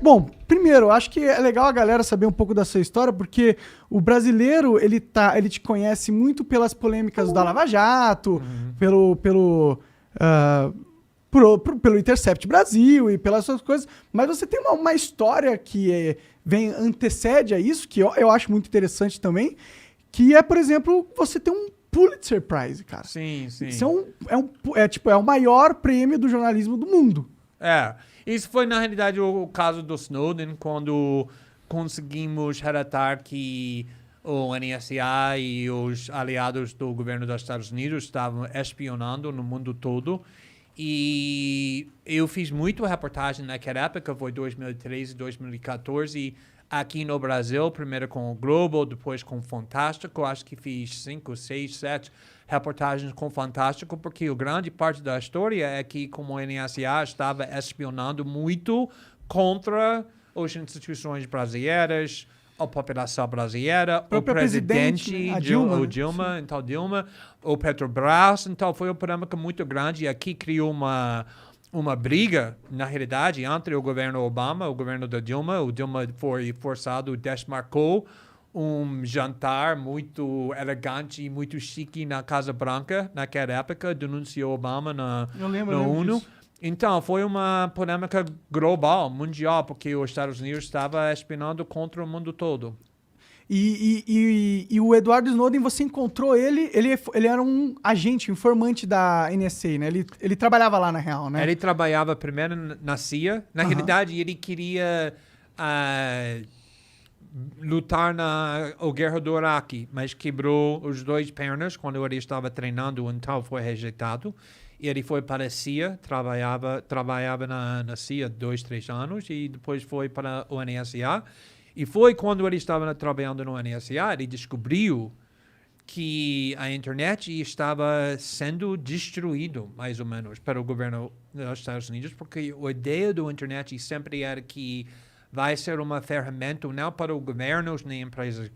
Bom, primeiro, eu acho que é legal a galera saber um pouco da sua história, porque o brasileiro, ele te conhece muito pelas polêmicas da Lava Jato, pelo Intercept Brasil e pelas suas coisas, mas você tem uma história que antecede a isso, que eu acho muito interessante também, que é, por exemplo, você tem um Pulitzer Prize, cara. Sim. Isso é o maior prêmio do jornalismo do mundo. Isso foi, na realidade, o caso do Snowden, quando conseguimos relatar que o NSA e os aliados do governo dos Estados Unidos estavam espionando no mundo todo. E eu fiz muito reportagem naquela época, foi 2013, 2014, aqui no Brasil, primeiro com o Globo, depois com o Fantástico. Acho que fiz 5, 6, 7 reportagens com o Fantástico, porque a grande parte da história é que como o NSA estava espionando muito contra as instituições brasileiras, a população brasileira, o presidente, Dilma, Dilma, o Petrobras. Então foi uma polêmica muito grande e aqui criou uma briga, na realidade, entre o governo Obama e o governo da Dilma. O Dilma foi forçado, desmarcou um jantar muito elegante e muito chique na Casa Branca, naquela época, denunciou Obama na ONU. Disso. Então, foi uma polêmica global, mundial, porque os Estados Unidos estava espionando contra o mundo todo. E o Edward Snowden, você encontrou ele era um agente, informante da NSA, né? Ele trabalhava lá, na real, né? Ele trabalhava primeiro na CIA. Na realidade, ele queria lutar na guerra do Iraque, mas quebrou os 2 pernas quando ele estava treinando, então foi rejeitado. E ele foi para a CIA, trabalhava na CIA 2, 3 anos e depois foi para o NSA. E foi quando ele estava trabalhando no NSA, ele descobriu que a internet estava sendo destruído, mais ou menos, para o governo dos Estados Unidos, porque a ideia da internet sempre era que vai ser uma ferramenta não para os governos nem empresas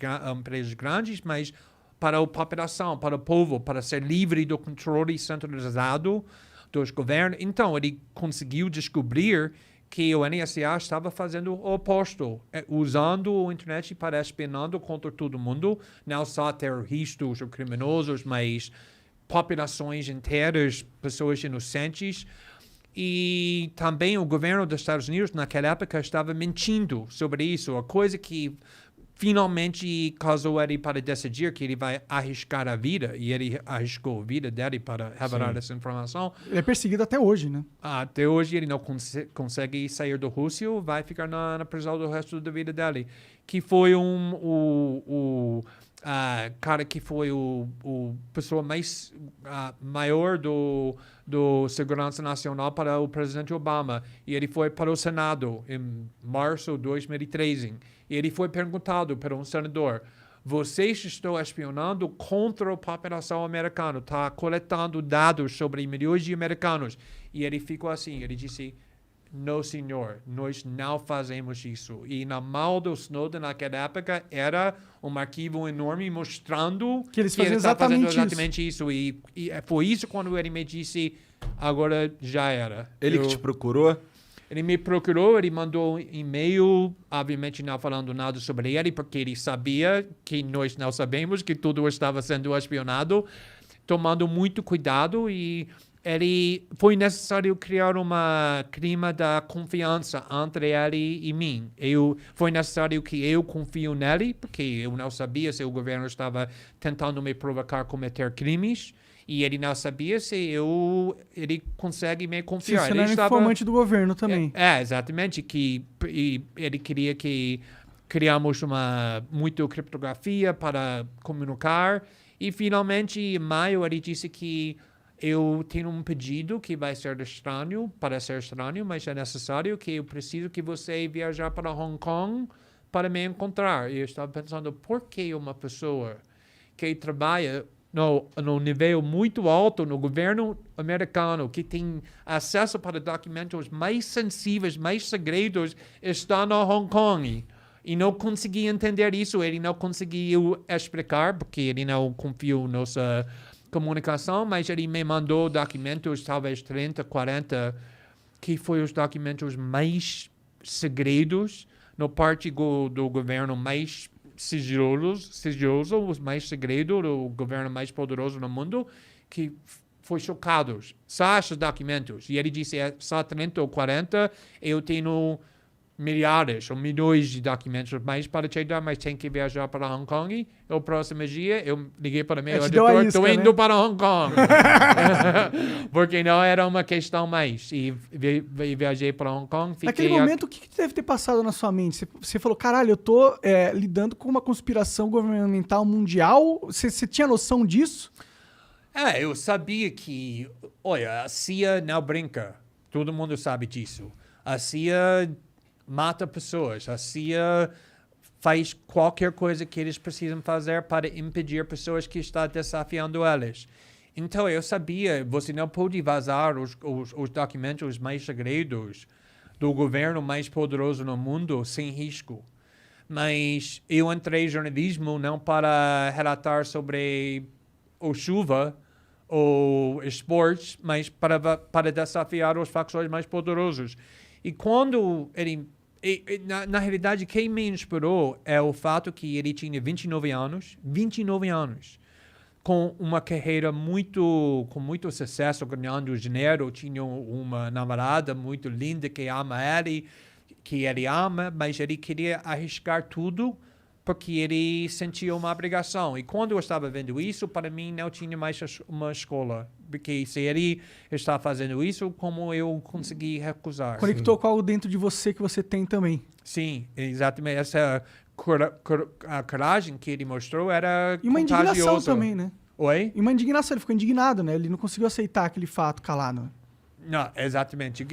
grandes, mas para a população, para o povo, para ser livre do controle centralizado dos governos. Então, ele conseguiu descobrir que o NSA estava fazendo o oposto, usando a internet para espionando contra todo mundo, não só terroristas ou criminosos, mas populações inteiras, pessoas inocentes. E também o governo dos Estados Unidos, naquela época, estava mentindo sobre isso, a coisa que finalmente causou ele para decidir que ele vai arriscar a vida, e ele arriscou a vida dele para revelar essa informação. Ele é perseguido até hoje, né? Até hoje ele não consegue sair da Rússia, vai ficar na prisão do resto da vida dele. Que foi cara que foi o pessoa mais maior do Segurança Nacional para o presidente Obama. E ele foi para o Senado em março de 2013. E ele foi perguntado por um senador: vocês estão espionando contra a população americana, está coletando dados sobre milhões de americanos. E ele ficou assim, ele disse: não, senhor, nós não fazemos isso. E na mão do Snowden naquela época era um arquivo enorme mostrando que eles ele faziam está fazendo exatamente isso. E foi isso quando ele me disse: agora já era. Ele que te procurou? Ele me procurou, ele mandou um e-mail, obviamente não falando nada sobre ele, porque ele sabia que nós não sabemos que tudo estava sendo espionado, tomando muito cuidado, e foi necessário criar uma clima da confiança entre ele e mim. Foi necessário que eu confio nele, porque eu não sabia se o governo estava tentando me provocar a cometer crimes. E ele não sabia se ele consegue me confiar. Sim, você não era informante do governo também. Exatamente. E ele queria que criamos muita criptografia para comunicar. E finalmente, em maio, ele disse que eu tenho um pedido que vai ser estranho, mas é necessário, que eu preciso que você viajar para Hong Kong para me encontrar. E eu estava pensando, por que uma pessoa que trabalha no nível muito alto no governo americano, que tem acesso para documentos mais sensíveis, mais segredos, está no Hong Kong? E não consegui entender isso, ele não conseguiu explicar, porque ele não confiou na nossa comunicação, mas ele me mandou documentos, talvez 30, 40, que foi os documentos mais segredos, no parte do governo mais sigiloso, os mais segredo do governo mais poderoso no mundo, que foi chocados. Só esses documentos. E ele disse, só 30 ou 40, eu tenho milhares ou milhões de documentos mais para te dar, mas tem que viajar para Hong Kong. E o próximo dia, eu liguei para meu editor, estou indo para Hong Kong. Porque não era uma questão mais. E viajei para Hong Kong. Naquele momento, o que deve ter passado na sua mente? Você falou, caralho, eu tô lidando com uma conspiração governamental mundial. Você tinha noção disso? Eu sabia que, olha, a CIA não brinca. Todo mundo sabe disso. A CIA mata pessoas. A CIA faz qualquer coisa que eles precisam fazer para impedir pessoas que estão desafiando elas. Então, eu sabia, você não pode vazar os documentos mais segredos do governo mais poderoso no mundo sem risco. Mas eu entrei em jornalismo não para relatar sobre o chuva ou esportes, mas para desafiar os facções mais poderosos. E quando ele... Na realidade, quem me inspirou é o fato que ele tinha 29 anos, com uma carreira com muito sucesso, ganhando dinheiro, tinha uma namorada muito linda que ama ele, que ele ama, mas ele queria arriscar tudo porque ele sentia uma obrigação. E quando eu estava vendo isso, para mim não tinha mais uma escola. Porque se ele está fazendo isso, como eu consegui recusar? Conectou com algo dentro de você que você tem também. Sim, exatamente. Essa a coragem que ele mostrou era E uma contagiosa. indignação também, né? Oi? E uma indignação, ele ficou indignado, né? Ele não conseguiu aceitar aquele fato calado. Não, exatamente.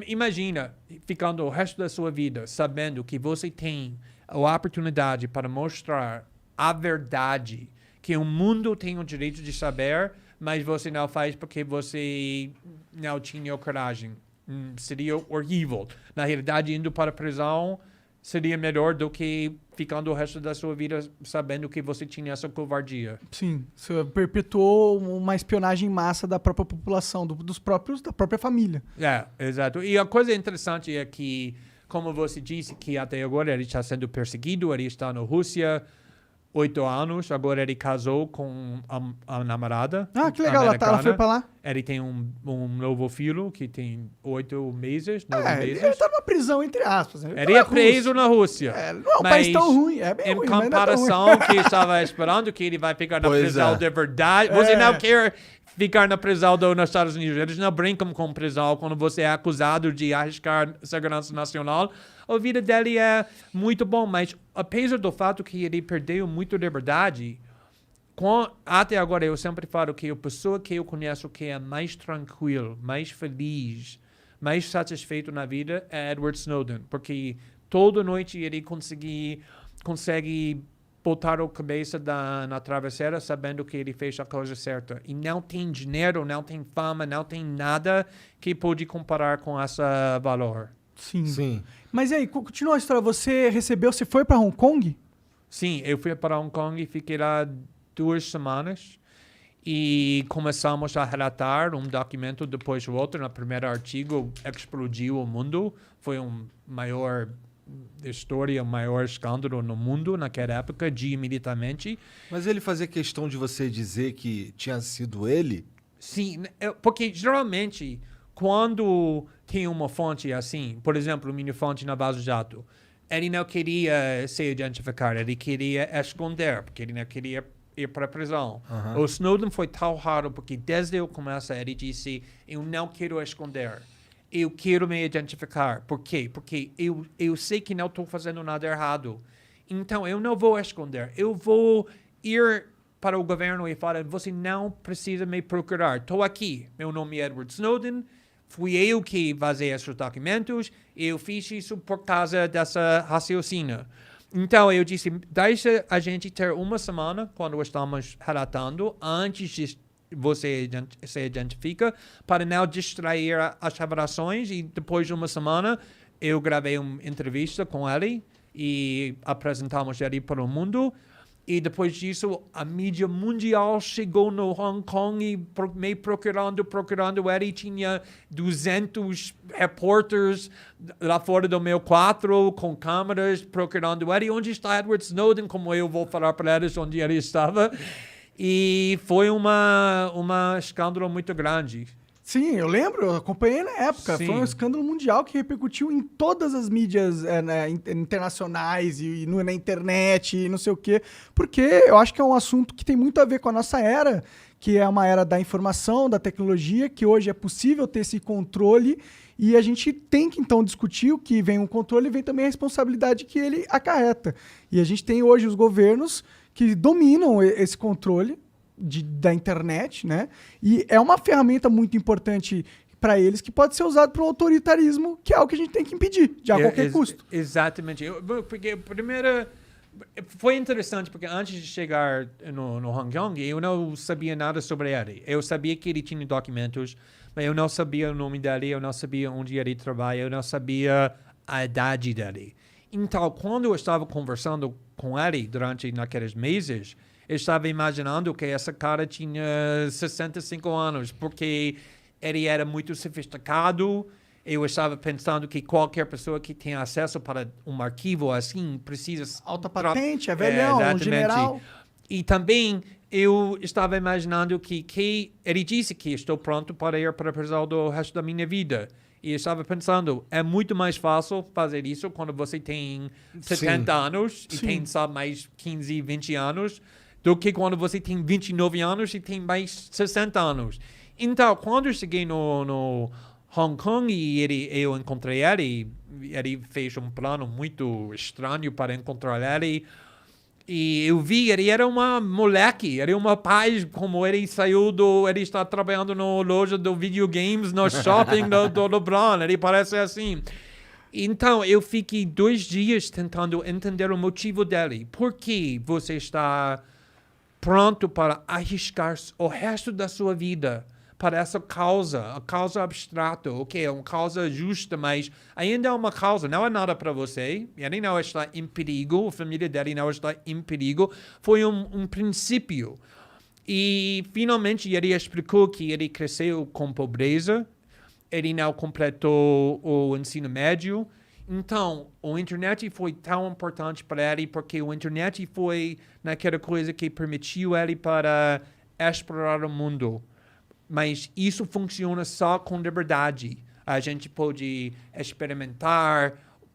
Imagina ficando o resto da sua vida sabendo que você tem a oportunidade para mostrar a verdade, que o mundo tem o direito de saber, mas você não faz porque você não tinha coragem. Seria horrível. Na realidade, indo para a prisão seria melhor do que ficando o resto da sua vida sabendo que você tinha essa covardia. Sim, você perpetuou uma espionagem em massa da própria população, da própria família. Exato. E a coisa interessante é que, como você disse, que até agora ele está sendo perseguido, ele está na Rússia 8 anos, agora ele casou com a namorada. Ah, que legal, ela foi pra lá. Ele tem um novo filho que tem 8 meses, 9 meses. Ele tá numa prisão, entre aspas. Né? Ele é preso na Rússia. Não é um país tão ruim, é bem em ruim, comparação que estava esperando que ele vai ficar na prisão de verdade. Você não quer ficar na prisão nos Estados Unidos. Eles não brincam com prisão quando você é acusado de arriscar segurança nacional. A vida dele é muito bom, mas apesar do fato que ele perdeu muito liberdade, até agora eu sempre falo que a pessoa que eu conheço que é mais tranquilo, mais feliz, mais satisfeito na vida é Edward Snowden, porque toda noite ele consegue botar a cabeça na travesseira sabendo que ele fez a coisa certa. E não tem dinheiro, não tem fama, não tem nada que pode comparar com esse valor. Sim. Mas e aí, continua a história. Você foi para Hong Kong? Sim, eu fui para Hong Kong e fiquei lá 2 semanas. E começamos a relatar um documento depois do outro. No primeiro artigo, explodiu o mundo. Foi maior história, o maior escândalo no mundo naquela época, imediatamente. Mas ele fazia questão de você dizer que tinha sido ele? Sim, porque geralmente, quando tem uma fonte assim, por exemplo, minha fonte na Vaza Jato, ele não queria se identificar, ele queria esconder, porque ele não queria ir para a prisão. O Snowden foi tão raro, porque desde o começo ele disse, eu não quero esconder. Eu quero me identificar. Por quê? Porque eu sei que não estou fazendo nada errado. Então, eu não vou esconder. Eu vou ir para o governo e falar, você não precisa me procurar. Estou aqui. Meu nome é Edward Snowden. Fui eu que vazei esses documentos. Eu fiz isso por causa dessa raciocínio. Então, eu disse, deixa a gente ter uma semana, quando estamos relatando, antes de você se identifica, para não distrair as revelações. E depois de uma semana, eu gravei uma entrevista com ele e apresentamos ele para o mundo. E depois disso, a mídia mundial chegou no Hong Kong e me procurando ele. Tinha 200 repórteres lá fora do meu quarto com câmeras procurando ele. Onde está Edward Snowden? Como eu vou falar para eles onde ele estava. E foi uma escândalo muito grande. Sim, eu lembro, eu acompanhei na época. Sim. Foi um escândalo mundial que repercutiu em todas as mídias internacionais na internet e não sei o quê. Porque eu acho que é um assunto que tem muito a ver com a nossa era, que é uma era da informação, da tecnologia, que hoje é possível ter esse controle e a gente tem que então discutir o que vem um controle e vem também a responsabilidade que ele acarreta. E a gente tem hoje os governos que dominam esse controle da internet, né? E é uma ferramenta muito importante para eles que pode ser usado para o autoritarismo, que é algo que a gente tem que impedir, a qualquer custo. Exatamente. Porque primeiro foi interessante, porque antes de chegar no Hong Kong, eu não sabia nada sobre ele. Eu sabia que ele tinha documentos, mas eu não sabia o nome dele, eu não sabia onde ele trabalha, eu não sabia a idade dele. Então, quando eu estava conversando com ele durante naqueles meses, eu estava imaginando que essa cara tinha 65 anos, porque ele era muito sofisticado. Eu estava pensando que qualquer pessoa que tenha acesso para um arquivo assim precisa... Alta patente, é velhão, um general. E também eu estava imaginando que ele disse que estou pronto para ir para a prisão do resto da minha vida. E eu estava pensando, é muito mais fácil fazer isso quando você tem 70 anos e tem só mais 15, 20 anos, do que quando você tem 29 anos e tem mais 60 anos. Então, quando eu cheguei no Hong Kong e eu encontrei ele fez um plano muito estranho para encontrar ele. E eu vi, ele era uma moleque, ele era uma pai, como ele ele está trabalhando na loja de videogames no shopping do LeBron, ele parece assim. Então, eu fiquei 2 dias tentando entender o motivo dele. Por que você está pronto para arriscar o resto da sua vida para essa causa, a causa abstrata, ok, é uma causa justa, mas ainda é uma causa, não é nada para você, ele não está em perigo, a família dele não está em perigo, foi um princípio. E, finalmente, ele explicou que ele cresceu com pobreza, ele não completou o ensino médio. Então, a internet foi tão importante para ele porque a internet foi naquela coisa que permitiu ele para explorar o mundo. Mas isso funciona só com liberdade. A gente pode experimentar,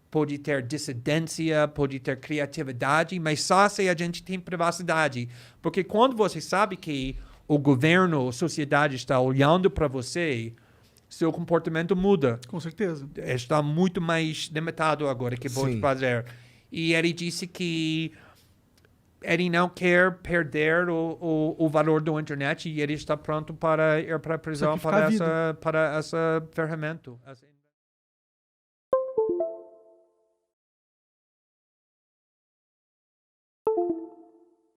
pode ter dissidência, pode ter criatividade, mas só se a gente tem privacidade. Porque quando você sabe que o governo, a sociedade está olhando para você, seu comportamento muda. Com certeza. Está muito mais limitado agora que pode fazer. E ele disse que ele não quer perder o valor da internet e ele está pronto para ir para a prisão para essa ferramenta.